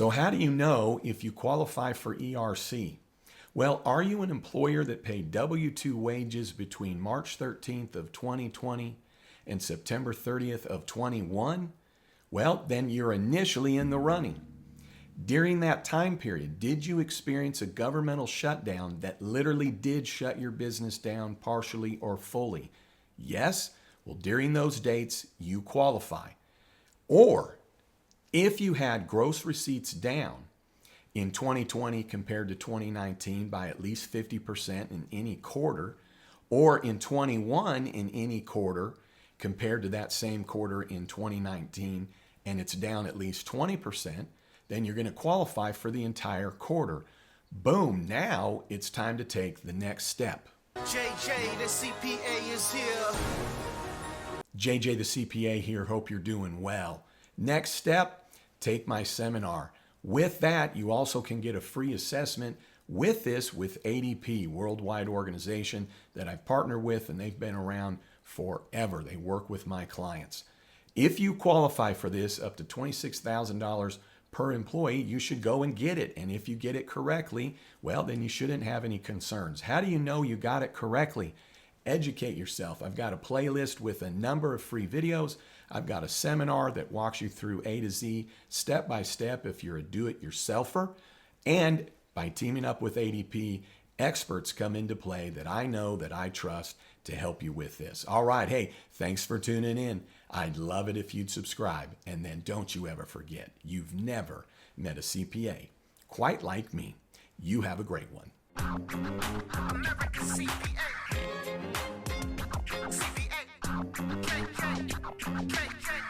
So how do you know if you qualify for ERC? Well, are you an employer that paid W-2 wages between March 13th of 2020 and September 30th of 21? Well, then you're initially in the running. During that time period, did you experience a governmental shutdown that literally did shut your business down partially or fully? Yes? Well, during those dates, you qualify. Or if you had gross receipts down in 2020 compared to 2019 by at least 50% in any quarter, or in 21 in any quarter compared to that same quarter in 2019, and it's down at least 20%, then you're going to qualify for the entire quarter. Boom, now it's time to take the next step. JJ, the CPA is here. JJ, the CPA here. Hope you're doing well. Next step, take my seminar. With that, you also can get a free assessment with ADP, worldwide organization that I've partnered with, and they've been around forever. They work with my clients. If you qualify for this, up to $26,000 per employee, you should go and get it. And if you get it correctly, well, then you shouldn't have any concerns. How do you know you got it correctly? Educate yourself. I've got a playlist with a number of free videos. I've got a seminar that walks you through A to Z, step by step if you're a do-it-yourselfer. And by teaming up with ADP, experts come into play that I know, that I trust to help you with this. All right, hey, thanks for tuning in. I'd love it if you'd subscribe. And then don't you ever forget, you've never met a CPA quite like me. You have a great one. American CPA. CPA. KK. KK.